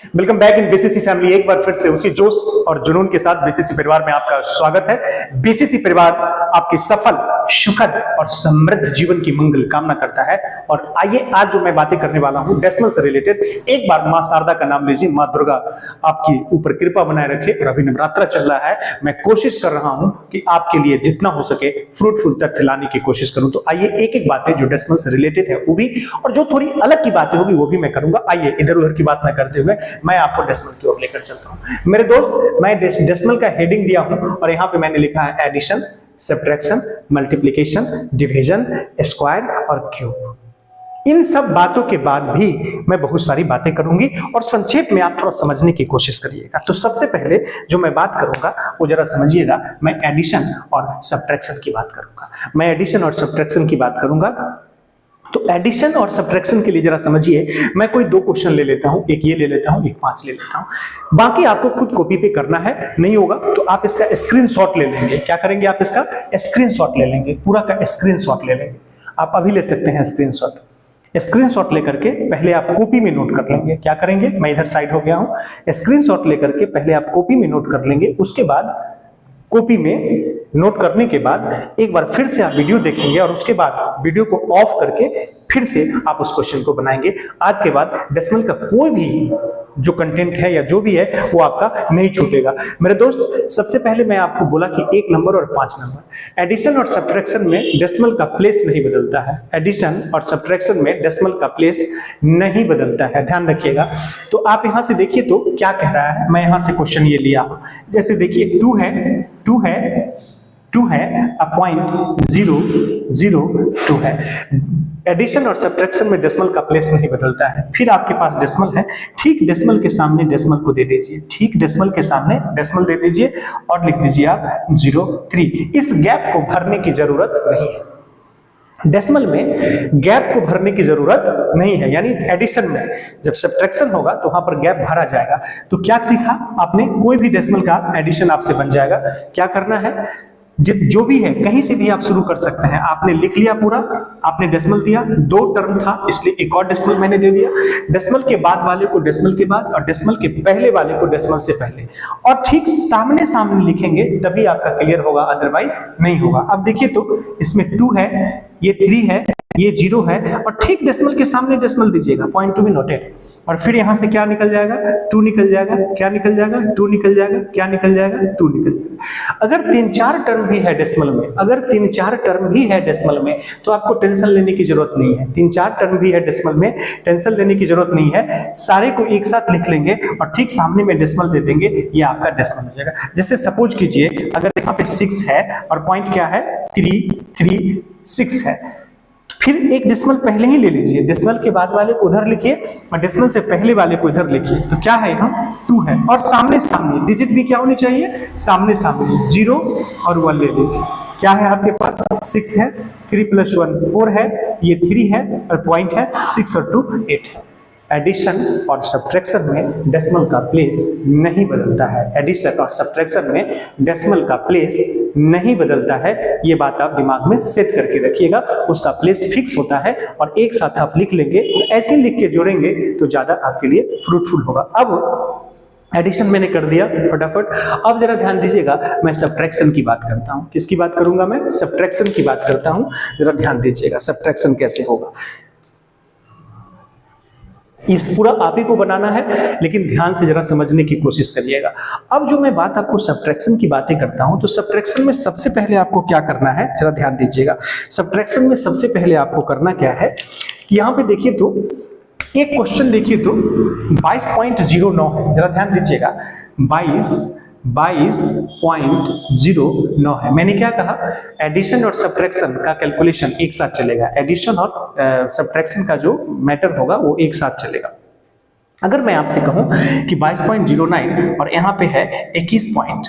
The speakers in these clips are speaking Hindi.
Welcome back in BCC family. एक बार फिर से उसी जोश और जुनून के साथ बीसीसी परिवार में आपका स्वागत है। बीसीसी परिवार आपकी सफल, सुखद और समृद्ध जीवन की मंगल कामना करता है। और आइए आज जो मैं बातें करने वाला हूं डेसिमल से रिलेटेड, एक बार मां शारदा का नाम लीजिए। मां दुर्गा आपकी ऊपर कृपा बनाए रखे। और अभी नवरात्रा चल रहा है, मैं कोशिश कर रहा हूं कि आपके लिए जितना हो सके फ्रूटफुल तथ्य लाने की कोशिश करूं। तो आइए एक एक बातें जो डेसिमल से रिलेटेड है वो भी, और जो थोड़ी अलग की बातें होगी वो भी मैं करूंगा। आइए इधर उधर की बात ना करते हुए मैं आपको डेसिमल की ओर लेकर चलता हूं। मेरे दोस्त, मैं डेसिमल का हेडिंग दिया हूं और यहां पे मैंने लिखा है addition, subtraction, multiplication, division, square और क्यूब। इन सब बातों के बाद भी मैं बहुत सारी बातें करूंगी और संक्षेप में आप थोड़ा समझने की कोशिश करिएगा। तो सबसे पहले जो मैं बात करूंगा वो जरा समझिएगा। मैं एडिशन और सब्ट्रैक्शन की बात करूंगा। मैं एडिशन और सब्ट्रैक्शन की बात करूंगा। तो एडिशन और सब्ट्रैक्शन के लिए जरा समझिए, मैं कोई दो क्वेश्चन ले लेता हूं, एक ये ले लेता हूं, एक 5 ले लेता हूं। बाकी आपको खुद कॉपी पे करना है, नहीं होगा तो आप इसका स्क्रीनशॉट ले लेंगे। क्या करेंगे? आप इसका स्क्रीनशॉट ले लेंगे, पूरा का स्क्रीनशॉट ले लेंगे। आप अभी ले सकते हैं स्क्रीनशॉट। स्क्रीनशॉट लेकर के पहले आप कॉपी में नोट कर लेंगे। क्या करेंगे? मैं इधर साइड हो गया हूं। स्क्रीनशॉट लेकर के पहले आप कॉपी में नोट कर लेंगे। उसके बाद कॉपी में नोट करने के बाद एक बार फिर से आप वीडियो देखेंगे और उसके बाद वीडियो को ऑफ करके फिर से आप उस क्वेश्चन को बनाएंगे। आज के बाद डेसिमल का कोई भी जो कंटेंट है या जो भी है वो आपका नहीं छूटेगा। मेरे दोस्त, सबसे पहले मैं आपको बोला कि 1 नंबर और 5 नंबर। एडिशन और सब्ट्रैक्शन में डेसिमल का प्लेस नहीं बदलता है। एडिशन और सब्ट्रैक्शन में डेसिमल का प्लेस नहीं बदलता है, ध्यान रखिएगा। तो आप यहां से देखिए तो क्या कह रहा है। मैं यहां से क्वेश्चन ये लिया, जैसे देखिए 2 है .002 है। एडिशन और सब्ट्रैक्शन में डेसिमल का प्लेस नहीं बदलता है। फिर आपके पास डेसिमल है, ठीक डेसिमल के सामने डेसिमल को दे दीजिए, ठीक डेसिमल के सामने डेसिमल दे दीजिए और लिख दीजिए आप 03। इस गैप को भरने की जरूरत नहीं है। डेसिमल में गैप को भरने की जरूरत नहीं है, यानी एडिशन में जब सब्ट्रैक्शन होगा तो वहां पर गैप भरा जाएगा। तो क्या सीखा आपने? कोई भी डेसिमल का एडिशन आपसे बन जाएगा। क्या करना है? जो भी है कहीं से भी आप शुरू कर सकते हैं। आपने लिख लिया पूरा, आपने डेसिमल दिया, 2 टर्म था इसलिए एक और डेसिमल मैंने दे दिया। डेसिमल के बाद वाले को डेसिमल के बाद और डेसिमल के पहले वाले को डेसिमल से पहले, और ठीक सामने सामने लिखेंगे तभी आपका क्लियर होगा, अदरवाइज नहीं होगा। अब देखिए तो इसमें 2 है, ये 3 है, ये 0 है और ठीक डेसिमल के सामने डेसिमल दीजिएगा, पॉइंट टू बी नोटेड। और फिर यहां से क्या निकल जाएगा? 2 निकल जाएगा। क्या निकल जाएगा? 2 निकल जाएगा। क्या निकल जाएगा? 2 निकल जाएगा। अगर 3-4 टर्म भी है डेसिमल में, अगर 3-4 टर्म भी है डेसिमल में तो आपको टेंशन लेने की जरूरत नहीं है। 3-4 टर्म भी है डेसिमल में, टेंशन लेने की जरूरत नहीं है। सारे को एक साथ लिख लेंगे और ठीक सामने में डेसिमल दे देंगे, ये आपका डेसिमल हो जाएगा। जैसे सपोज कीजिए अगर यहाँ पे 6 है और पॉइंट क्या है? 336 है। फिर एक डेसिमल पहले ही ले लीजिए, डेसिमल के बाद वाले को उधर लिखिए और डेसिमल से पहले वाले को इधर लिखिए। तो क्या है? यहाँ 2 है और सामने सामने डिजिट भी क्या होनी चाहिए? सामने सामने 0 और 1 ले लीजिए। क्या है आपके पास? 6 है, 3 + 1 4 है, ये 3 है और पॉइंट है 6 और 2 8 है। एडिशन और सब्ट्रैक्शन में डेसिमल का प्लेस नहीं बदलता है। एडिशन और सब्ट्रैक्शन में डेसिमल का प्लेस नहीं बदलता है। ये बात आप दिमाग में सेट करके रखिएगा, उसका प्लेस फिक्स होता है और एक साथ आप लिख लेंगे। ऐसे लिख के जोड़ेंगे तो ज्यादा आपके लिए फ्रूटफुल होगा। अब एडिशन मैंने कर दिया फटाफट। अब जरा ध्यान दीजिएगा, मैं सब्ट्रैक्शन की बात करता हूं। किसकी बात करूंगा? मैं सब्ट्रैक्शन की बात करता हूं। जरा ध्यान दीजिएगा सब्ट्रैक्शन कैसे होगा। इस पूरा आप ही को बनाना है, लेकिन ध्यान से जरा समझने की कोशिश करिएगा। अब जो मैं बात आपको सब्ट्रैक्शन की बातें करता हूं, तो सब्ट्रैक्शन में सबसे पहले आपको क्या करना है, जरा ध्यान दीजिएगा। सब्ट्रैक्शन में सबसे पहले आपको करना क्या है कि यहां पे देखिए तो एक क्वेश्चन देखिए तो 22.09 है। जरा ध्यान दीजिएगा, 22.09 है। मैंने क्या कहा? एडिशन और सब्ट्रैक्शन का कैलकुलेशन एक साथ चलेगा। एडिशन और सब्ट्रैक्शन का जो मैटर होगा वो एक साथ चलेगा। अगर मैं आपसे कहूं कि 22.09 और यहां पे है 21.08,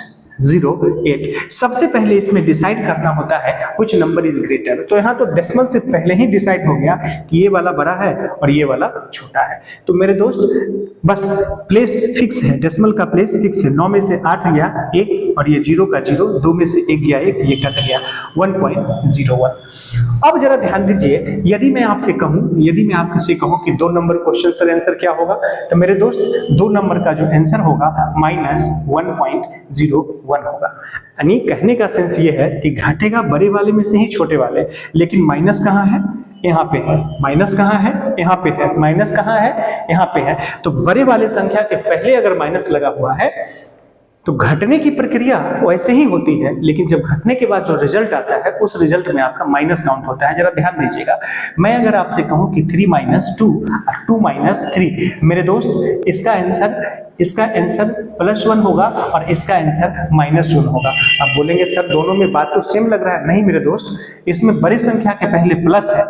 सबसे पहले इसमें डिसाइड करना होता है व्हिच नंबर इज ग्रेटर। तो यहाँ तो डेसिमल से पहले ही डिसाइड हो गया कि ये वाला बड़ा है और ये वाला छोटा है। तो मेरे दोस्त बस प्लेस फिक्स है, डेसिमल का प्लेस फिक्स है। 9 में से 8 गया, 1 और ये 0 का 0, 2 में से 1 गया 1, ये कट गया 1.01। अब जरा ध्यान दीजिए, यदि मैं आपसे कहूं कि 2 नंबर क्वेश्चन का आंसर क्या होगा, तो मेरे दोस्त 2 नंबर का जो आंसर होगा -1.01 होगा। यानी कहने का सेंस ये है कि घटेगा बड़े वाले में से ही छोटे वाले, लेकिन माइनस कहाँ है, यहाँ पे है, माइनस कहाँ है, यहाँ पे है, माइनस कहाँ है, यहाँ पे है। तो बड़े वाले संख्या के पहले अगर माइनस लगा हुआ है तो घटने की प्रक्रिया वैसे ही होती है, लेकिन जब घटने के बाद जो रिजल्ट आता है उस रिजल्ट में आपका माइनस काउंट होता है। जरा ध्यान दीजिएगा, मैं अगर आपसे कहूं कि 3 - 2 और 2 - 3, मेरे दोस्त इसका आंसर +1 होगा और इसका आंसर -1 होगा। आप बोलेंगे सर दोनों में बात तो सेम लग रहा है। नहीं मेरे दोस्त, इसमें बड़ी संख्या के पहले प्लस है,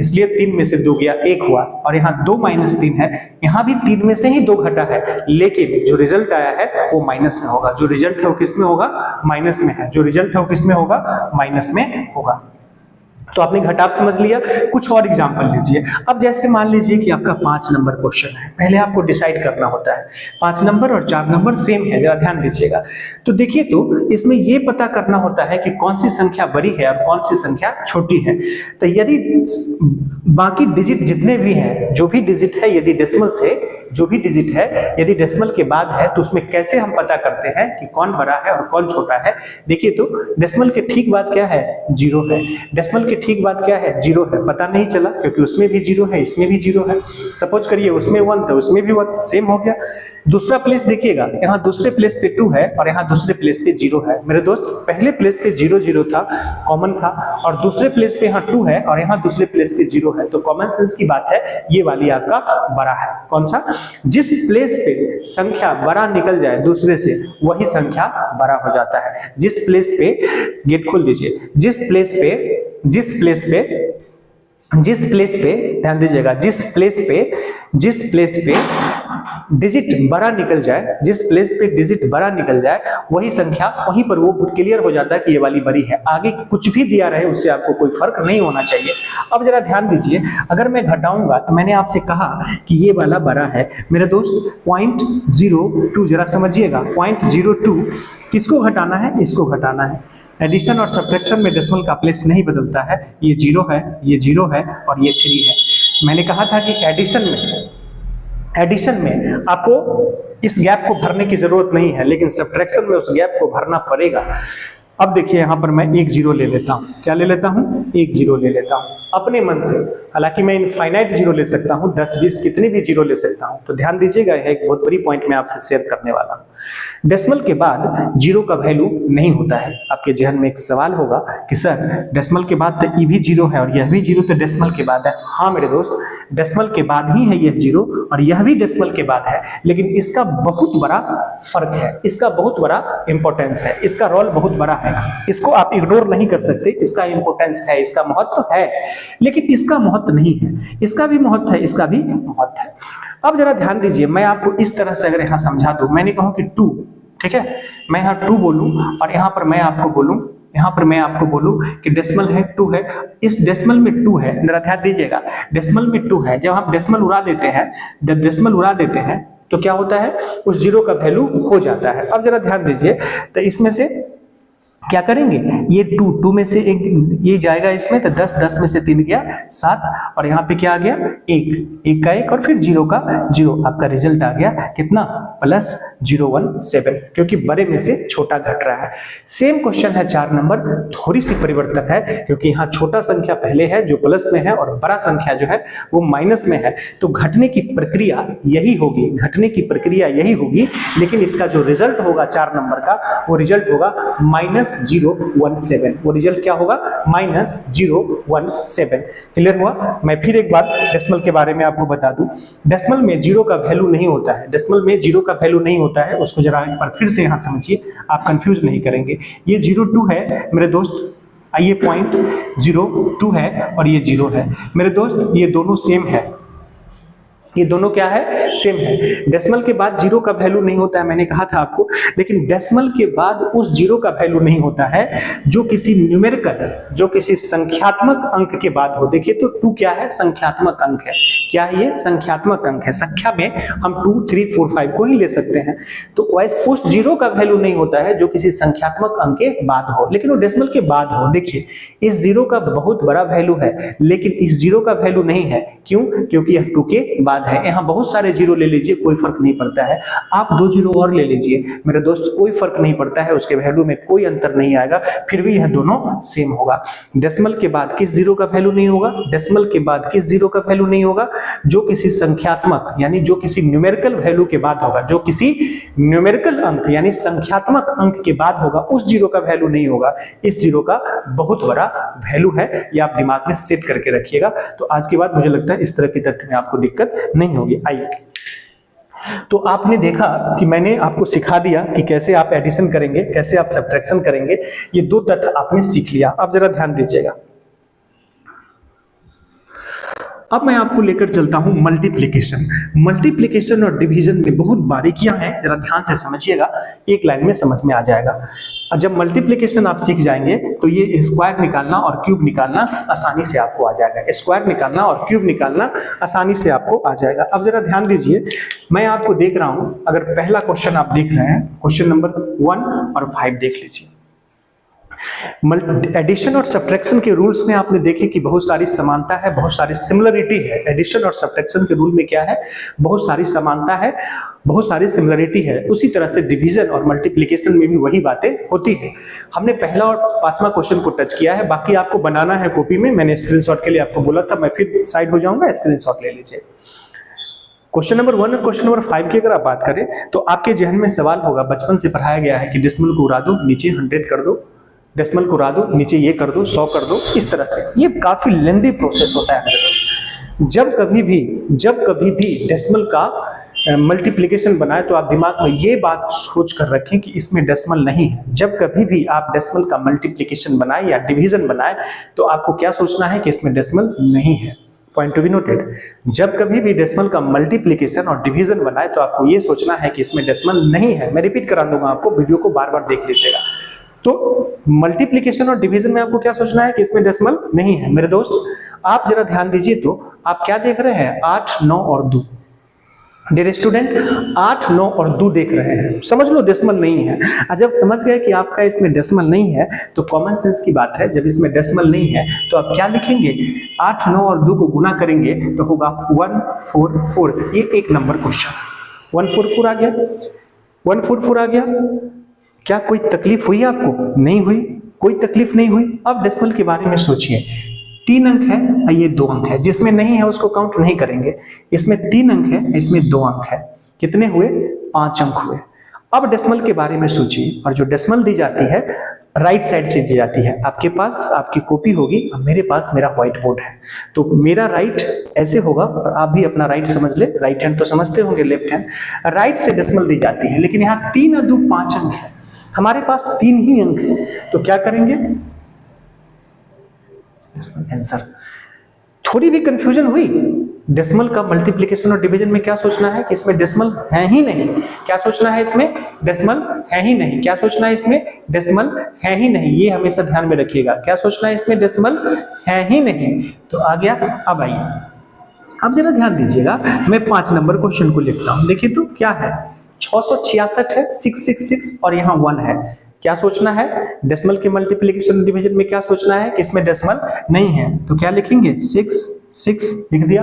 इसलिए 3 में से 2 गया 1 हुआ, और यहाँ 2 - 3 है, यहाँ भी 3 में से ही 2 घटा है, लेकिन जो रिजल्ट आया है वो माइनस में होगा। जो रिजल्ट है वो किस में होगा, माइनस में है। जो रिजल्ट है वो किस में होगा, माइनस में होगा। तो आपने घटाव समझ लिया। कुछ और एग्जांपल लीजिए। अब जैसे मान लीजिए कि आपका 5 नंबर क्वेश्चन है, पहले आपको डिसाइड करना होता है 5 नंबर और 4 नंबर सेम है, जरा ध्यान दीजिएगा। तो देखिए, तो इसमें ये पता करना होता है कि कौन सी संख्या बड़ी है और कौन सी संख्या छोटी है। तो यदि बाकी डिजिट जितने भी हैं, जो भी डिजिट है, यदि डेसिमल से जो भी डिजिट है यदि डेसिमल के बाद है, तो उसमें कैसे हम पता करते हैं कि कौन बड़ा है और कौन छोटा है। देखिए, तो डेसिमल के ठीक बाद क्या है, 0 है। डेसिमल के ठीक बाद क्या है, 0 है। पता नहीं चला क्योंकि उसमें भी 0 है, इसमें भी 0 है। सपोज करिए उसमें 1 था, उसमें भी 1, सेम हो गया। दूसरा प्लेस देखिएगा, यहाँ दूसरे प्लेस पे 2 है और यहाँ दूसरे प्लेस पे 0 है। मेरे दोस्त, पहले प्लेस पे 0 0 था, कॉमन था, और दूसरे प्लेस पे यहाँ 2 है और यहाँ दूसरे प्लेस पे 0 है। तो कॉमन सेंस की बात है, ये वाली आपका बड़ा है। कौन सा, जिस प्लेस पे संख्या बड़ा निकल जाए दूसरे से, वही संख्या बड़ा हो जाता है। जिस प्लेस पे, गेट खोल दीजिए, जिस प्लेस पे ध्यान दीजिएगा, जिस प्लेस पे डिजिट बड़ा निकल जाए, जिस प्लेस पे डिजिट बड़ा निकल जाए, वही संख्या, वहीं पर वो क्लियर हो जाता है कि ये वाली बड़ी है। आगे कुछ भी दिया रहे उससे आपको कोई फर्क नहीं होना चाहिए। अब जरा ध्यान दीजिए, अगर मैं घटाऊंगा तो मैंने आपसे कहा कि ये वाला बड़ा है। मेरे दोस्त 0.02, जरा समझिएगा, 0.02 किसको घटाना है, इसको घटाना है। एडिशन और सब्ट्रैक्शन में डेसिमल का प्लेस नहीं बदलता है। ये 0 है, ये 0 है और ये 3 है। मैंने कहा था कि एडिशन में आपको इस गैप को भरने की जरूरत नहीं है, लेकिन सब्ट्रैक्शन में उस गैप को भरना पड़ेगा। अब देखिए, यहां पर मैं 1 0 ले लेता हूं। क्या ले लेता हूं, 1 0 ले लेता हूं अपने मन से। हालांकि मैं इनफाइनाइट 0 ले सकता हूं, 10 20 कितने भी 0 ले सकता हूं। तो ध्यान दीजिएगा, यह एक बहुत बड़ी पॉइंट मैं आपसे शेयर करने वाला हूं। डेसिमल के बाद 0 का वैल्यू नहीं होता है। आपके जहन में एक सवाल होगा कि सर डेसिमल के बाद तो ये भी 0 है और यह भी 0, तो डेसिमल के बाद है। हाँ मेरे दोस्त, डेसिमल के बाद ही है यह 0 और यह भी डेसिमल के बाद है, लेकिन इसका बहुत बड़ा फर्क है, इसका बहुत बड़ा इंपॉर्टेंस है, इसका रोल बहुत बड़ा है। इसको आप इग्नोर नहीं कर सकते। इसका इंपॉर्टेंस है, इसका महत्व है, लेकिन इसका महत्व नहीं है। इसका भी महत्व है, इसका भी महत्व है। अब जरा ध्यान दीजिए, मैं आपको इस तरह से अगर यहाँ समझा दूं, मैंने कहूं कि 2, ठीक है, मैं यहाँ 2 बोलूं और यहाँ पर मैं आपको बोलूं कि डेसिमल है 2 है। इस डेसिमल में 2 है, जरा ध्यान दीजिएगा, डेसिमल में 2 है। जब हम डेसिमल उड़ा देते हैं तो क्या होता है, उस 0 का वैल्यू हो जाता है। अब जरा ध्यान दीजिए, तो इसमें से क्या करेंगे, ये 2 में से 1 ये जाएगा इसमें, तो 10 में से 3 गया 7, और यहाँ पे क्या आ गया, 1 का 1 और फिर 0 का 0। आपका रिजल्ट आ गया कितना, +017, क्योंकि बड़े में से छोटा घट रहा है। सेम क्वेश्चन है 4 नंबर, थोड़ी सी परिवर्तन है, क्योंकि यहाँ छोटा संख्या पहले है जो प्लस में है और बड़ा संख्या जो है वो माइनस में है। तो घटने की प्रक्रिया यही होगी, लेकिन इसका जो रिजल्ट होगा 4 नंबर का, वो रिजल्ट होगा -017। वो रिजल्ट क्या होगा, -017। क्लियर हुआ। मैं फिर एक बार डेसिमल के बारे में आपको बता दूं, डेसिमल में 0 का वैल्यू नहीं होता है। डेसिमल में 0 का वैल्यू नहीं होता है, उसको जरा एक बार फिर से यहाँ समझिए, आप कंफ्यूज नहीं करेंगे। ये 02 है मेरे दोस्त, ये 0.02 है और ये 0 है मेरे दोस्त, ये दोनों सेम है, ये दोनों क्या है, सेम है। डेसिमल के बाद जीरो का वैल्यू नहीं होता है, मैंने कहा था आपको, लेकिन डेसिमल के बाद उस जीरो का वैल्यू नहीं होता है जो किसी न्यूमेरिकल, जो किसी संख्यात्मक अंक के बाद हो। देखिए तो 2 क्या है, संख्यात्मक अंक है। क्या है ये, संख्यात्मक अंक है। संख्या में हम 2, 3, 4, 5 को ही ले सकते हैं। तो उस जीरो का वैल्यू नहीं होता है जो किसी संख्यात्मक अंक के बाद हो, लेकिन वो डेसिमल के बाद हो। देखिए इस जीरो का बहुत बड़ा वैल्यू है, लेकिन इस जीरो का वैल्यू नहीं है। क्यों? क्योंकि यह 2 के बाद है। यहाँ बहुत सारे जीरो ले लीजिए, कोई फर्क नहीं पड़ता है। आप 2 जीरो और ले लीजिए मेरे दोस्त, कोई फर्क नहीं पड़ता है, उसके वैल्यू में कोई अंतर नहीं आएगा, फिर भी यह दोनों सेम होगा। डेसिमल के बाद किस जीरो का वैल्यू नहीं होगा, डेसिमल के बाद किस जीरो का वैल्यू नहीं होगा, जो किसी संख्यात्मक यानी जो किसी न्यूमेरिकल वैल्यू के बाद होगा, जो किसी न्यूमेरिकल अंक यानी संख्यात्मक अंक के बाद होगा, उस जीरो का वैल्यू नहीं होगा। इस जीरो का बहुत बड़ा वैल्यू है, ये आप दिमाग में सेट करके रखिएगा। तो आज के बाद मुझे लगता है इस तरह की तथ्य में आपको दिक्कत नहीं होगी। आइए, तो आपने देखा कि मैंने आपको सिखा दिया कि कैसे आप एडिशन करेंगे, कैसे आप सब्ट्रैक्शन करेंगे। ये 2 तथ्य आपने सीख लिया। अब जरा ध्यान दीजिएगा, अब मैं आपको लेकर चलता हूं मल्टीप्लिकेशन। मल्टीप्लिकेशन और डिवीजन में बहुत बारीकियां हैं, जरा ध्यान से समझिएगा, एक लाइन में समझ में आ जाएगा। जब मल्टीप्लिकेशन आप सीख जाएंगे तो ये स्क्वायर निकालना और क्यूब निकालना आसानी से आपको आ जाएगा। स्क्वायर निकालना और क्यूब निकालना आसानी से आपको आ जाएगा। अब जरा ध्यान दीजिए, मैं आपको देख रहा हूं, अगर पहला क्वेश्चन आप देख रहे हैं, क्वेश्चन नंबर 1 और 5 देख लीजिए। एडिशन और सब्ट्रैक्शन के रूल्स में आपने देखे कि बहुत सारी समानता है, बहुत सारी सिमिलरिटी है। एडिशन और सब्ट्रैक्शन के रूल में क्या है, बहुत सारी समानता है, बहुत सारी सिमिलरिटी है। उसी तरह से डिवीजन और मल्टीप्लिकेशन में भी वही बातें होती है। हमने पहला और 5वां क्वेश्चन को टच किया है, बाकी आपको बनाना है कॉपी में। मैंने स्क्रीनशॉट के लिए आपको बोला था, मैं फिर साइड हो जाऊंगा, स्क्रीनशॉट ले लीजिए। क्वेश्चन नंबर 1 और क्वेश्चन नंबर 5 की अगर आप बात करें तो आपके जहन में सवाल होगा, बचपन से पढ़ाया गया है कि डेसिमल को उड़ा दो, नीचे 100 कर दो, डेसिमल को उड़ा दो, नीचे ये कर दो, 100 कर दो, इस तरह से। ये काफी लेंदी प्रोसेस होता है। जब कभी भी डेसिमल का मल्टीप्लिकेशन बनाए तो आप दिमाग में ये बात सोच कर रखें कि इसमें डेसिमल नहीं है। जब कभी भी आप डेसिमल का मल्टीप्लिकेशन बनाए या डिवीजन बनाए तो आपको क्या सोचना है कि इसमें डेसिमल नहीं है। पॉइंट टू बी नोटेड, जब कभी भी डेसिमल का मल्टीप्लिकेशन और डिवीजन बनाए तो आपको ये सोचना है कि इसमें डेसिमल नहीं है। मैं रिपीट करा दूंगा आपको, वीडियो को बार बार देख लीजिएगा। तो मल्टीप्लिकेशन और डिवीजन में आपको क्या सोचना है कि इसमें डेसिमल नहीं है। मेरे दोस्त आप जरा ध्यान दीजिए, तो आप क्या देख रहे हैं, 8, 9 और 2। डियर स्टूडेंट, 8, 9 और 2 देख रहे हैं, समझ लो डेसिमल नहीं है। जब समझ गए कि आपका इसमें डेसिमल नहीं है तो कॉमन सेंस की बात है, जब इसमें डेसिमल नहीं है तो आप क्या लिखेंगे, 8, 9 और 2 को गुना करेंगे तो होगा 144। ये 1 नंबर क्वेश्चन, 144 आ गया, 144 आ गया। क्या कोई तकलीफ हुई आपको? नहीं हुई, कोई तकलीफ नहीं हुई। अब डेसिमल के बारे में सोचिए, 3 अंक है और ये 2 अंक है, जिसमें नहीं है उसको काउंट नहीं करेंगे। इसमें 3 अंक है, इसमें 2 अंक है, कितने हुए, 5 अंक हुए। अब डेसिमल के बारे में सोचिए, और जो डेसिमल दी जाती है राइट साइड से दी जाती है। आपके पास आपकी कॉपी होगी और मेरे पास मेरा व्हाइट बोर्ड है, तो मेरा राइट ऐसे होगा और आप भी अपना राइट समझ ले। राइट हैंड तो समझते होंगे, लेफ्ट हैंड। राइट से डेसिमल दी जाती है, लेकिन यहाँ 3 और 2 5 अंक है, हमारे पास 3 ही अंक है, तो क्या करेंगे, आंसर। थोड़ी भी कंफ्यूजन हुई? डेसिमल का मल्टीप्लिकेशन और डिवीजन में क्या सोचना है कि इसमें डेसिमल है ही नहीं। क्या सोचना है, इसमें डेसिमल है ही नहीं। क्या सोचना है, इसमें डेसिमल है ही नहीं। ये हमेशा ध्यान में रखिएगा, क्या सोचना है, इसमें डेसिमल है ही नहीं। तो आ गया। अब आइए, अब जरा ध्यान दीजिएगा, मैं 5 नंबर क्वेश्चन को लिखता हूं। देखिए तो क्या है, 666 है, 666 और यहाँ 1 है। क्या सोचना है, डेसिमल के मल्टीप्लिकेशन डिवीजन में क्या सोचना है कि इसमें डेसिमल नहीं है, तो क्या लिखेंगे, 6 6 लिख दिया।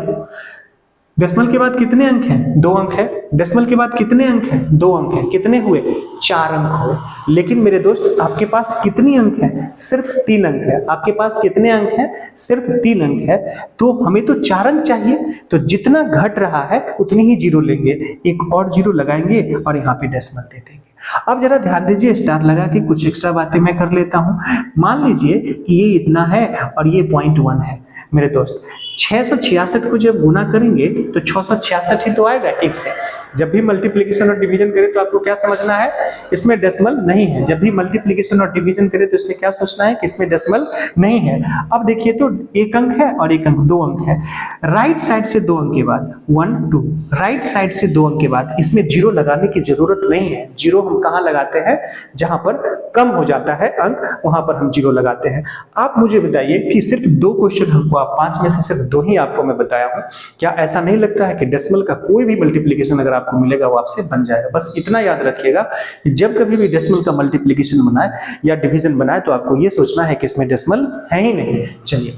डेसिमल के बाद कितने अंक हैं, 2 अंक है। डेसिमल के बाद कितने अंक हैं, 2 अंक हैं, कितने हुए, 4 अंक हुए। लेकिन मेरे दोस्त आपके पास कितनी अंक है, सिर्फ 3 अंक है। आपके पास कितने अंक हैं, सिर्फ 3 अंक है, तो हमें तो 4 अंक चाहिए। तो जितना घट रहा है उतनी ही जीरो लेंगे, एक और जीरो लगाएंगे और यहाँ पे डेसिमल दे देंगे। अब जरा ध्यान दीजिए, स्टार लगा के कुछ एक्स्ट्रा बातें मैं कर लेता हूं। मान लीजिए कि ये इतना है और ये 0.1 है। मेरे दोस्त 666 को जब गुना करेंगे तो 666 ही तो आएगा 1 से, जब भी मल्टीप्लिकेशन और डिवीजन करें तो आपको क्या समझना है, इसमें डेसिमल नहीं है। जब भी मल्टीप्लिकेशन और डिवीजन करें तो इसमें क्या सोचना है कि इसमें डेसिमल नहीं है। अब देखिए तो एक अंक है और एक अंक, दो अंक है। राइट साइड से दो अंक के बाद 1 2, राइट साइड से दो अंक के बाद इसमें जीरो लगाने की जरूरत नहीं है। जीरो हम कहां लगाते हैं, जहां पर कम हो जाता है अंक वहां पर हम जीरो लगाते हैं। आप मुझे बताइए कि सिर्फ दो क्वेश्चन हमको, आप 5 में से सिर्फ दो ही आपको मैं बताया हूं, क्या ऐसा नहीं लगता है कि डेसिमल का कोई भी मल्टीप्लिकेशन अगर आपको मिलेगा वो आपसे बन जाएगा। बस इतना याद रखिएगा कि जब कभी भी डेसिमल का मल्टीप्लिकेशन बनाए या डिवीजन बनाए तो आपको ये सोचना है कि इसमें डेसिमल है ही नहीं। चलिए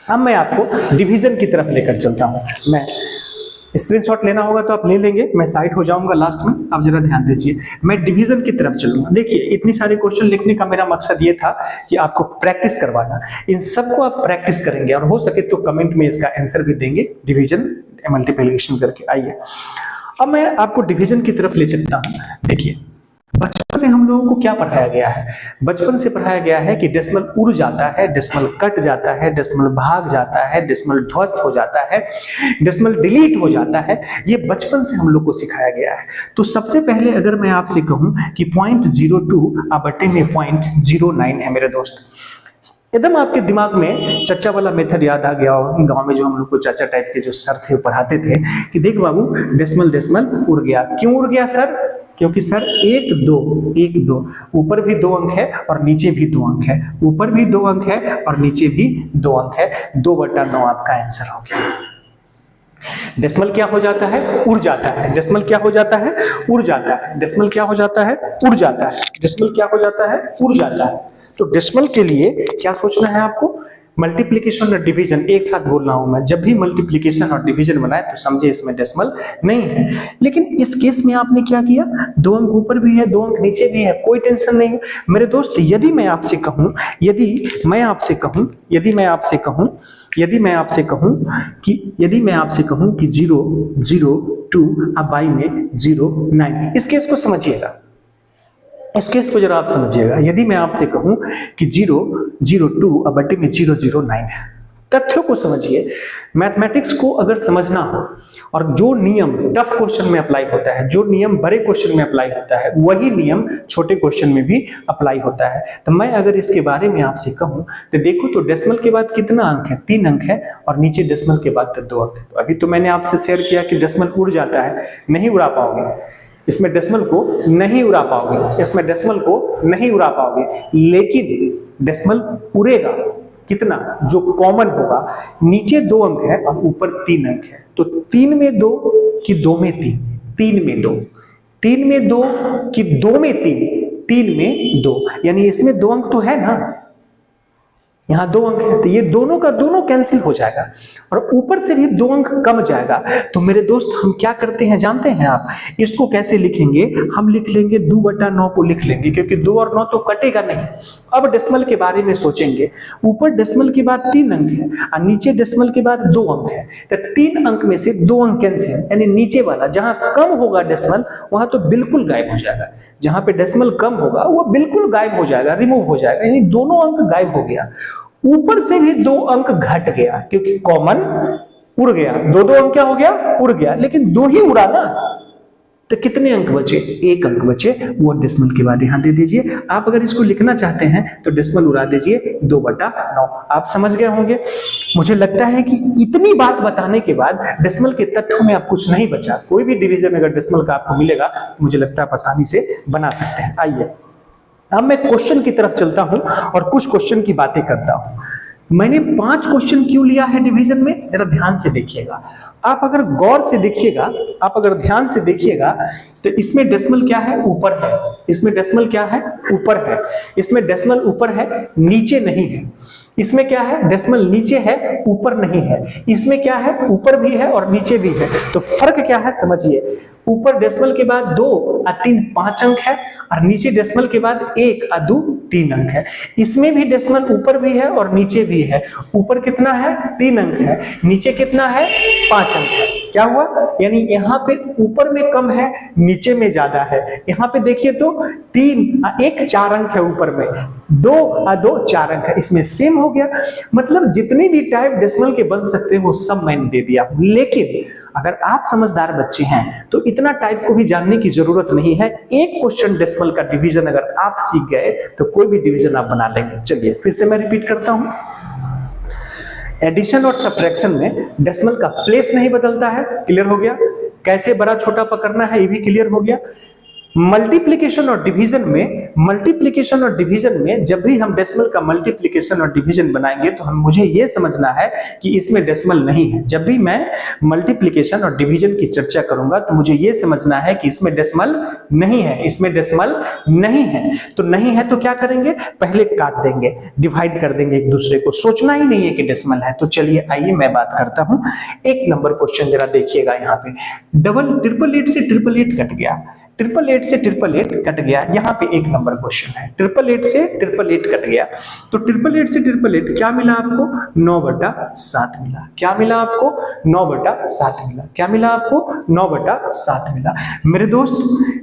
अब मैं आपको डिवीजन की तरफ लेकर चलता हूं। मैं स्क्रीनशॉट लेना होगा तो आप ले लेंगे, मैं साइड हो जाऊंगा लास्ट में, आप जरा ध्यान दीजिए। मैं डिवीजन की तरफ चलूंगा। देखिए इतनी सारे क्वेश्चन लिखने का मेरा मकसद ये था कि आपको प्रैक्टिस करवाना। इन सबको आप प्रैक्टिस करेंगे और हो सके तो कमेंट में इसका आंसर भी देंगे डिवीजन मल्टीप्लिकेशन करके। आइए अब मैं आपको डिवीजन की तरफ ले चलता हूं। देखिए बचपन से हम लोगों को क्या पढ़ाया गया है, बचपन से पढ़ाया गया है कि डेसिमल उड़ जाता है, डेसिमल कट जाता है, डेसिमल भाग जाता है, डेसिमल ध्वस्त हो जाता है, डेसिमल डिलीट हो जाता है। ये बचपन से हम लोग को सिखाया गया है। तो सबसे पहले अगर मैं आपसे कहूं कि 0.02/0.09 है मेरे दोस्त, एकदम आपके दिमाग में चच्चा वाला मेथड याद आ गया हो। गांव में जो हम लोग को चाचा टाइप के जो सर थे वो पढ़ाते थे कि देख बाबू डेसिमल डेसिमल उड़ गया। क्यों उड़ गया सर? क्योंकि सर 1 2 1 2, ऊपर भी 2 अंक है और नीचे भी 2 अंक है, ऊपर भी 2 अंक है और नीचे भी 2 अंक है। 2/9 आपका आंसर हो गया। डेसिमल क्या हो जाता है? उड़ जाता है। डेसिमल क्या हो जाता है? उड़ जाता है। डेसिमल क्या हो जाता है? उड़ जाता है। डेसिमल क्या हो जाता है? उड़ जाता है। तो डेसिमल के लिए क्या सोचना है आपको? मल्टीप्लिकेशन और डिवीजन एक साथ बोल रहा हूं मैं। जब भी मल्टीप्लिकेशन और डिवीजन बनाए तो समझे इसमें डेसिमल नहीं है। लेकिन इस केस में आपने क्या किया, 2 अंक ऊपर भी है 2 अंक नीचे भी है, कोई टेंशन नहीं है मेरे दोस्त। यदि मैं आपसे कहूं कि 0 0 2 अब बाई में 0 9, इस केस को समझिएगा, इस केस को जरा आप समझिएगा। यदि मैं आपसे कहूं कि 0 0 2 अब बटे में 0 0 9 है, तथ्यों को समझिए। मैथमेटिक्स को अगर समझना हो और जो नियम टफ क्वेश्चन में अप्लाई होता है, जो नियम बड़े क्वेश्चन में अप्लाई होता है, वही नियम छोटे क्वेश्चन में भी अप्लाई होता है। तो मैं अगर इसके बारे में आपसे कहूं तो देखो तो डेसिमल के बाद कितना अंक है? 3 अंक है और नीचे डेसिमल के बाद तो 2 अंक है। तो अभी तो मैंने आपसे शेयर किया कि डेसिमल उड़ जाता है, नहीं उड़ा पाओगे इसमें डेसिमल को, नहीं उड़ा पाओगे इसमें डेसिमल को, नहीं उड़ा पाओगे। लेकिन डेसिमल उड़ेगा कितना? जो कॉमन होगा, नीचे 2 अंक है और ऊपर 3 अंक है। तो 3 में 2 कि 2 में 3? 3 में 2, 3 में 2 कि 2 में 3? 3 में 2, यानी इसमें 2 अंक तो है ना, यहाँ 2 अंक है, तो ये दोनों का दोनों कैंसिल हो जाएगा और ऊपर से भी 2 अंक कम जाएगा। तो मेरे दोस्त हम क्या करते हैं जानते हैं आप? इसको कैसे लिखेंगे? हम लिख लेंगे 2/9 को लिख लेंगे, क्योंकि 2 और 9 तो कटेगा नहीं। अब डेसिमल के बारे में सोचेंगे। ऊपर डेसिमल के बाद 3 अंक है और नीचे डेसिमल के बाद 2 अंक है, तो 3 अंक में से 2 अंक कैंसिल, यानी नीचे वाला जहां कम होगा डेसिमल वहां तो बिल्कुल गायब हो जाएगा। जहां पे डेसिमल कम होगा वो बिल्कुल गायब हो जाएगा, रिमूव हो जाएगा, यानी दोनों अंक गायब हो गया। ऊपर से भी 2 अंक घट गया क्योंकि कॉमन उड़ गया। 2 अंक क्या हो गया? उड़ गया, लेकिन 2 ही उड़ा ना, तो कितने अंक बचे? 1 अंक बचे, वो डेसिमल के बाद यहां दे दीजिए। आप अगर इसको लिखना चाहते हैं तो डेसिमल उड़ा दीजिए 2/9। आप समझ गए होंगे। मुझे लगता है कि इतनी बात बताने के बाद डेसिमल के तथ्यों में आप कुछ नहीं बचा। कोई भी डिवीजन अगर डेसिमल का आपको मिलेगा मुझे लगता है आप आसानी से बना सकते हैं। आइए अब मैं क्वेश्चन की तरफ चलता हूं और कुछ क्वेश्चन की बातें करता हूं। मैंने 5 क्वेश्चन क्यों लिया है डिवीजन में, जरा ध्यान से देखिएगा। आप अगर गौर से देखिएगा, आप अगर ध्यान से देखिएगा तो इसमें डेसिमल क्या है? ऊपर है। इसमें डेसिमल क्या है? ऊपर है। इसमें डेसिमल ऊपर है, नीचे नहीं है। इसमें क्या है? डेसिमल नीचे है, ऊपर नहीं है। इसमें क्या है? ऊपर भी है और नीचे भी है। तो फर्क क्या है समझिए। ऊपर डेसिमल के बाद 2 और 3 5 अंक है और नीचे डेसिमल के बाद 1 और 2 3 अंक है। इसमें भी डेसिमल ऊपर भी है और नीचे भी है। ऊपर कितना है? 3 अंक है, नीचे कितना है? 5 अंक है। क्या हुआ? यानी यहाँ पे ऊपर में कम है, नीचे में ज्यादा है। यहाँ पे देखिए तो 3 1 4 अंक है ऊपर में, 2 और 2 4 अंक है, इसमें सेम हो गया। मतलब जितने भी टाइप डेसिमल के बन सकते हैं वो सब मैंने दे दिया। लेकिन अगर आप समझदार बच्चे हैं तो इतना टाइप को भी जानने की जरूरत नहीं है। एक क्वेश्चन डेसिमल का डिवीजन अगर आप सीख गए तो कोई भी डिवीजन आप बना लेंगे। चलिए फिर से मैं रिपीट करता हूं, एडिशन और सब्ट्रैक्शन में डेसिमल का प्लेस नहीं बदलता है, क्लियर हो गया। कैसे बड़ा छोटा पकड़ना है ये भी क्लियर हो गया। मल्टीप्लिकेशन और डिवीजन में जब भी हम डेसिमल का मल्टीप्लिकेशन और डिवीजन बनाएंगे तो मुझे ये समझना है कि इसमें डेसिमल नहीं है। जब भी मैं मल्टीप्लिकेशन और डिवीजन की चर्चा करूंगा तो मुझे ये समझना है कि इसमें डेसिमल नहीं है, इसमें डेसिमल नहीं है। तो नहीं है तो क्या करेंगे, पहले काट देंगे, डिवाइड कर देंगे एक दूसरे को, सोचना ही नहीं है कि डेसिमल है। तो चलिए आइए मैं बात करता हूं। 1 नंबर क्वेश्चन जरा देखिएगा, यहाँ पे 888 से 888 कट गया, 888 से 888 कट गया। यहाँ पे 1 नंबर क्वेश्चन है, 888 से 888 कट गया। तो 888 से 888 क्या मिला आपको, 9/7 मिला। क्या मिला आपको, 9/7 मिला। क्या मिला आपको, 9/7 मिला। मेरे दोस्त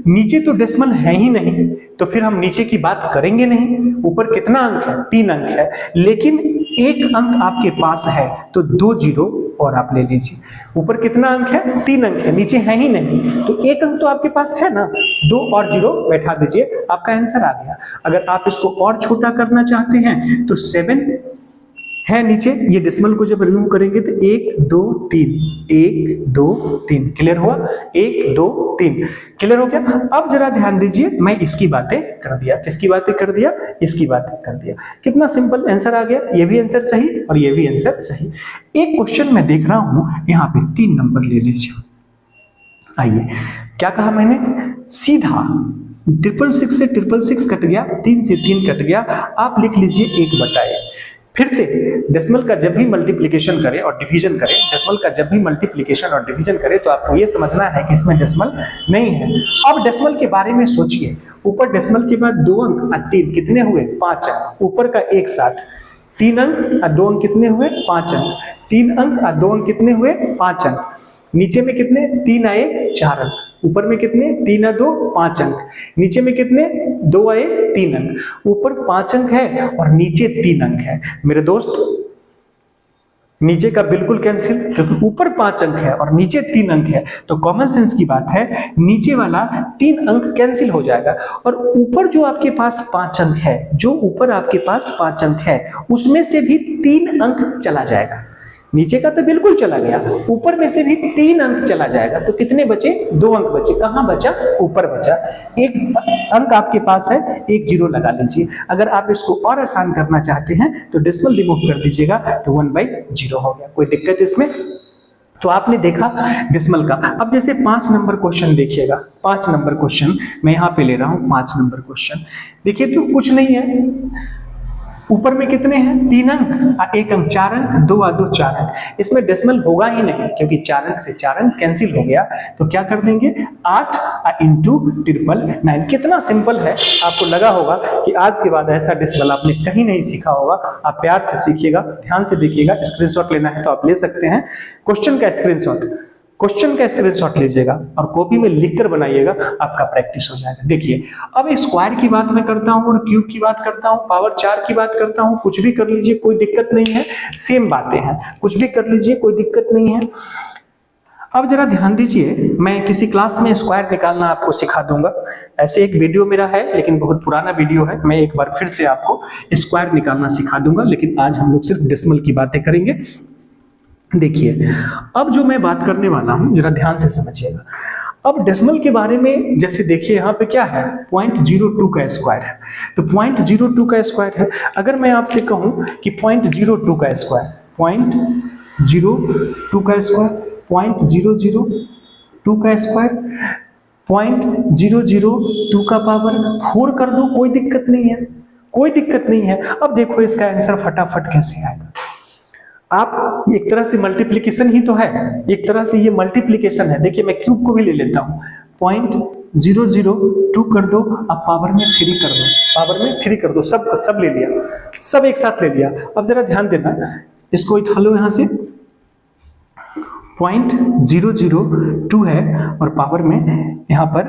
नीचे तो डेसिमल है ही नहीं, तो फिर हम नीचे की बात करेंगे नहीं। ऊपर कितना अंक है, 3 अंक है, लेकिन 1 अंक आपके पास है तो 2 जीरो और आप ले लीजिए। ऊपर कितना अंक है, 3 अंक है, नीचे है ही नहीं, तो 1 अंक तो आपके पास है ना, 2 और 0 बैठा दीजिए, आपका आंसर आ गया। अगर आप इसको और छोटा करना चाहते हैं तो 7 है नीचे, ये डेसिमल को जब रिमूव करेंगे तो 1 2 3 1 2 3, क्लियर हुआ, 1 2 3, क्लियर हो गया। अब जरा ध्यान दीजिए, मैं इसकी बातें कर दिया, किसकी बातें कर दिया, इसकी बातें कर दिया। कितना सिंपल आंसर आ गया, ये भी आंसर सही और ये भी आंसर सही। एक क्वेश्चन मैं देख रहा हूं, यहाँ पे 3 नंबर ले लीजिए। आइए, क्या कहा मैंने, सीधा 666 से 666 कट गया, 3 से 3 कट गया, आप लिख लीजिए 1/1। फिर से डेसिमल का जब भी मल्टीप्लिकेशन करें और डिवीजन करें, डेसिमल का जब भी मल्टीप्लिकेशन और डिवीजन करें तो आपको ये समझना है कि इसमें डेसिमल नहीं है। अब डेसिमल के बारे में सोचिए, ऊपर डेसिमल के बाद 2 अंक और 3 कितने हुए, 5 अंक। ऊपर का एक साथ 3 अंक और 2 अंक कितने हुए, 5 अंक। 3 अंक और 2 अंक कितने हुए, 5 अंक। नीचे में कितने, 3 आए 4 अंक। ऊपर में कितने, 3 और 2 5 अंक। नीचे में कितने, 2 आए 3 अंक। ऊपर 5 अंक है और नीचे 3 अंक है। मेरे दोस्त नीचे का बिल्कुल कैंसिल, क्योंकि ऊपर 5 अंक है और नीचे 3 अंक है, तो कॉमन सेंस की बात है, नीचे वाला 3 अंक कैंसिल हो जाएगा और ऊपर जो आपके पास 5 अंक है, जो ऊपर आपके पास 5 अंक है, उसमें से भी 3 अंक चला जाएगा। नीचे का तो बिल्कुल चला गया, ऊपर में से भी 3 अंक चला जाएगा, तो कितने बचे, 2 अंक बचे। कहां बचा, ऊपर बचा। 1 अंक आपके पास है, 1 जीरो लगा लीजिए। अगर आप इसको और आसान करना चाहते हैं तो डेसिमल रिमूव कर दीजिएगा, तो 1/0 हो गया। कोई दिक्कत इसमें? तो आपने देखा डेसिमल का। अब जैसे 5 नंबर क्वेश्चन देखिएगा, 5 नंबर क्वेश्चन मैं यहाँ पे ले रहा हूँ। 5 नंबर क्वेश्चन देखिए, तो कुछ नहीं है, ऊपर में कितने हैं, 3 अंक, 1 अंक, 4 अंक, 2 और 2 4 अंक। इसमें डेसिमल होगा ही नहीं, क्योंकि 4 अंक से 4 अंक कैंसिल हो गया। तो क्या कर देंगे, 8 इंटू 999। कितना सिंपल है। आपको लगा होगा कि आज के बाद ऐसा डेसिमल आपने कहीं नहीं सीखा होगा। आप प्यार से सीखिएगा, ध्यान से देखिएगा। स्क्रीनशॉट लेना है तो आप ले सकते हैं, क्वेश्चन का स्क्रीनशॉट लीजिएगा और कॉपी में लिखकर बनाइएगा, आपका प्रैक्टिस हो जाएगा। देखिए, अब स्क्वायर की बात मैं करता हूं और क्यूब की बात करता हूं, पावर 4 की बात करता हूं, कुछ भी कर लीजिए, कोई दिक्कत नहीं है। सेम बातें हैं, कुछ भी कर लीजिए, कोई दिक्कत नहीं है। अब जरा ध्यान दीजिए, मैं किसी क्लास में स्क्वायर निकालना आपको सिखा दूंगा। ऐसे एक वीडियो मेरा है, लेकिन बहुत पुराना वीडियो है। मैं एक बार फिर से आपको स्क्वायर निकालना सिखा दूंगा, लेकिन आज हम लोग सिर्फ डेसिमल की बातें करेंगे। देखिए, अब जो मैं बात करने वाला हूं, जरा ध्यान से समझिएगा। अब डेसिमल के बारे में जैसे देखिए, यहाँ पे क्या है, 0.02 का स्क्वायर है। तो 0.02 का स्क्वायर है। अगर मैं आपसे कहूं कि 0.02 का स्क्वायर, 0.02 का स्क्वायर, 0.002 का स्क्वायर, 0.002 का पावर 4 कर दो, कोई दिक्कत नहीं है, कोई दिक्कत नहीं है। अब देखो इसका आंसर फटाफट कैसे आएगा। आप एक तरह से मल्टीप्लिकेशन ही तो है, एक तरह से ये मल्टीप्लिकेशन है। देखिए, मैं क्यूब को भी ले लेता हूं, 0.002 कर दो, अब पावर में 3 कर दो, पावर में 3 कर दो, सब ले लिया, सब एक साथ ले लिया। अब जरा ध्यान देना, इसको उठा लो यहां से, 0.002 है और पावर में यहां पर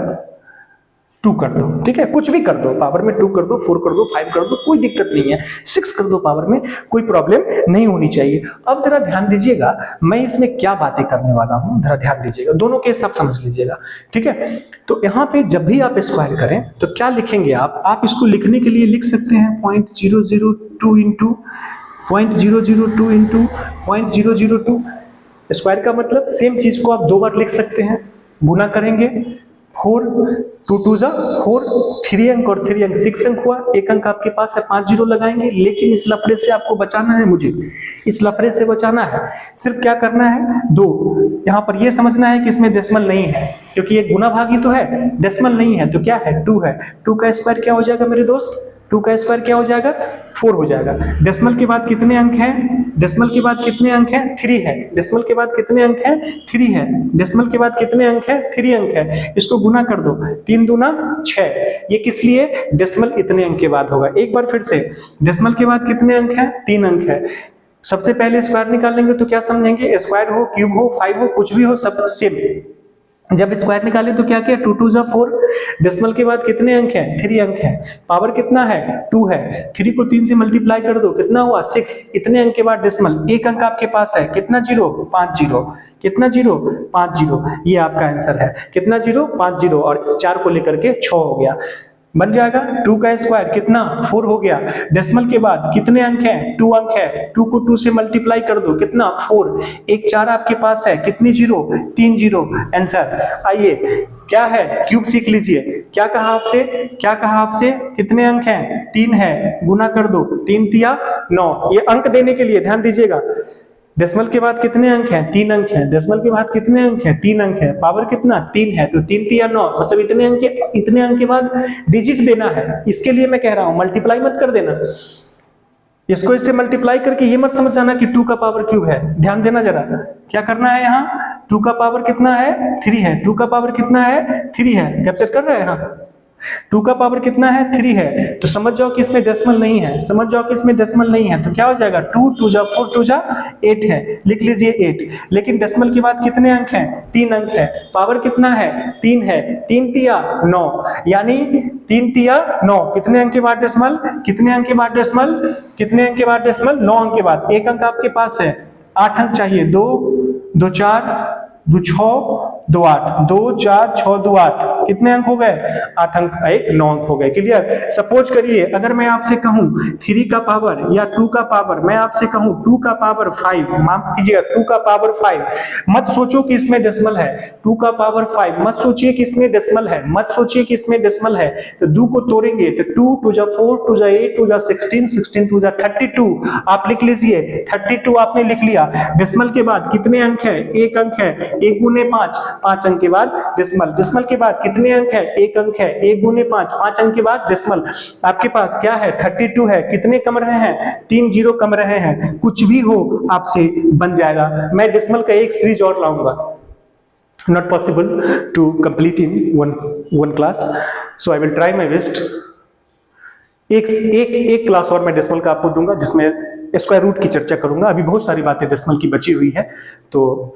2 कर दो, ठीक है, कुछ भी कर दो, पावर में 2 कर दो, 4 कर दो, 5 कर दो, कोई दिक्कत नहीं है, 6 कर दो पावर में, कोई प्रॉब्लम नहीं होनी चाहिए। अब जरा ध्यान दीजिएगा मैं इसमें क्या बातें करने वाला हूं, जरा ध्यान दीजिएगा, दोनों केस आप समझ लीजिएगा, ठीक है। तो यहाँ पे जब भी आप स्क्वायर करें तो क्या लिखेंगे आप इसको लिखने के लिए लिख सकते हैं 0.002 इंटू 0.002 इंटू 0.002। स्क्वायर का मतलब सेम चीज को आप 2 बार लिख सकते हैं, गुना करेंगे 4, 2 2 जा 4, 3 अंक और 3 अंक 6 अंक हुआ, 1 अंक आपके पास है, 5 जीरो लगाएंगे। लेकिन इस लफड़े से आपको बचाना है, मुझे इस लफड़े से बचाना है। सिर्फ क्या करना है, 2 यहाँ पर ये समझना है कि इसमें डेसिमल नहीं है, क्योंकि ये गुना भागी तो है, डेसिमल नहीं है, तो क्या है 2 है। 2 का स्क्वायर क्या हो जाएगा मेरे दोस्त, 2 का स्क्वायर क्या हो जाएगा 4 हो जाएगा। डेसिमल के बाद कितने अंक हैं, डेसिमल के बाद कितने अंक हैं 3 है। डेसिमल के बाद कितने अंक हैं 3 है। डेसिमल के बाद कितने अंक हैं 3 अंक है। इसको गुना कर दो, 3 दूना 6। ये किस लिए, डेसिमल इतने अंक के बाद होगा। एक बार फिर से, डेसिमल के बाद कितने अंक हैं 3 अंक है। सबसे पहले स्क्वायर निकालेंगे तो क्या समझेंगे, स्क्वायर हो, क्यूब हो, 5 हो, कुछ भी हो, सब सेम। जब स्क्वायर निकाले तो क्या किया, 2 2 जा 4। डेसिमल के बाद कितने अंक हैं 3 अंक है। पावर कितना है 2 है। 3 को 3 से मल्टीप्लाई कर दो, कितना हुआ 6। इतने अंक के बाद डेसिमल, 1 अंक आपके पास है, कितना जीरो 5 जीरो, कितना जीरो 5 जीरो। ये आपका आंसर है, कितना जीरो 5 जीरो, और 4 को लेकर के 6 हो गया, बन जाएगा। 2 का स्क्वायर कितना 4 हो गया। डेसिमल के बाद कितने अंक हैं 2 अंक है। 2 को 2 से मल्टीप्लाई कर दो, कितना 4। एक 4 आपके पास है, कितनी जीरो 3 जीरो, आंसर। आइए क्या है, क्यूब सीख लीजिए। क्या कहा आपसे, क्या कहा आपसे, कितने अंक हैं 3 है, गुना कर दो, 3 तिया 9। ये अंक देने के लिए ध्यान दीजिएगा। डेसिमल के बाद कितने अंक हैं 3 अंक हैं। डेसिमल के बाद कितने अंक हैं 3 अंक है। पावर कितना 3 है, तो 3 तिया 9, मतलब इतने अंक के बाद डिजिट देना है। इसके लिए मैं कह रहा हूं मल्टीप्लाई मत कर देना, इसको इससे मल्टीप्लाई करके ये मत समझ जाना कि 2 का पावर क्यूब है। ध्यान देना जरा, क्या करना है यहाँ, 2 का पावर कितना है 3 है। 2 का पावर कितना है 3 है, कैप्चर कर रहे हैं यहाँ। 2 का पावर कितना है 3 है, तो समझ जाओ कि इसमें डेसिमल नहीं है, समझ जाओ कि इसमें डेसिमल नहीं है। तो क्या हो जाएगा 2 2 जा 4 2 जा 8 है, लिख लीजिए 8। लेकिन डेसिमल के बाद कितने अंक हैं 3 अंक है। पावर कितना है 3 है, 3 तिया 9, यानी 3 तिया 9। कितने अंक के बाद डेसिमल, कितने अंक के बाद डेसिमल, कितने अंक के बाद डेसिमल 9 अंक के बाद। एक अंक आपके पास है, 8 अंक चाहिए, 2 2 4 2 6 2 8, 2 4 6 2 8, कितने अंक हो गए 8 अंक, 1 9 अंक हो गए। क्लियर। सपोज करिए अगर मैं आपसे कहूं 3 का पावर या 2 का पावर, मैं आपसे कहूं 2 का पावर 5, माफ कीजिएगा 2 का पावर 5, मत सोचो कि इसमें डेसिमल है। 2 का पावर 5 मत सोचिए कि इसमें डेसिमल है, मत सोचिए कि इसमें डेसिमल है। तो 2 को तोड़ेंगे तो 2 2 जा 4 2 जा 8 2 जा 16 16 2 जा 32, आप लिख लीजिए 32 आपने लिख लिया। डेसिमल के बाद कितने अंक है 1 अंक है, 1 गुने 5 5 अंक के बाद डेसिमल। डेसिमल के बाद कितने अंक है 1 अंक है, 1 गुने 5 5 अंक के बाद डेसिमल। आपके पास क्या है 32 है, कितने कम रहे हैं 3 जीरो कम रहे हैं। कुछ भी हो आपसे बन जाएगा। मैं डेसिमल का एक सीरीज और लाऊंगा, not possible to complete in one class, so I will try my best। एक क्लास और मैं डेसिमल का आपको दूंगा जिसमें स्क्वायर रूट की चर्चा करूंगा। अभी बहुत सारी बातें डेसिमल की बची हुई है। तो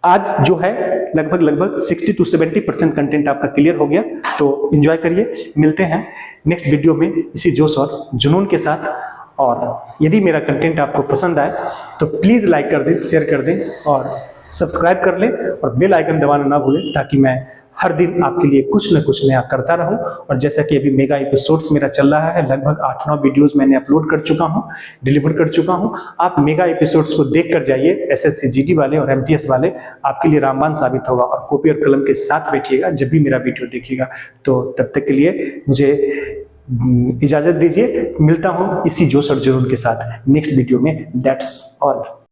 आज जो है लगभग 60 to 70% कंटेंट आपका क्लियर हो गया। तो एंजॉय करिए, मिलते हैं नेक्स्ट वीडियो में इसी जोश और जुनून के साथ। और यदि मेरा कंटेंट आपको पसंद आए तो प्लीज़ लाइक कर दें, शेयर कर दें और सब्सक्राइब कर लें और बेल आइकन दबाना ना भूलें, ताकि मैं हर दिन आपके लिए कुछ न कुछ नया करता रहूं। और जैसा कि अभी मेगा एपिसोड्स मेरा चल रहा है, लगभग 8-9 वीडियोस मैंने अपलोड कर चुका हूं, डिलीवर कर चुका हूं। आप मेगा एपिसोड्स को देख कर जाइए, एसएससी जीडी वाले और एमटीएस वाले आपके लिए रामबाण साबित होगा। और कॉपी और कलम के साथ बैठिएगा जब भी मेरा वीडियो देखिएगा। तो तब तक के लिए मुझे इजाजत दीजिए, मिलता हूं इसी जोश और जुनून के साथ नेक्स्ट वीडियो में। That's all.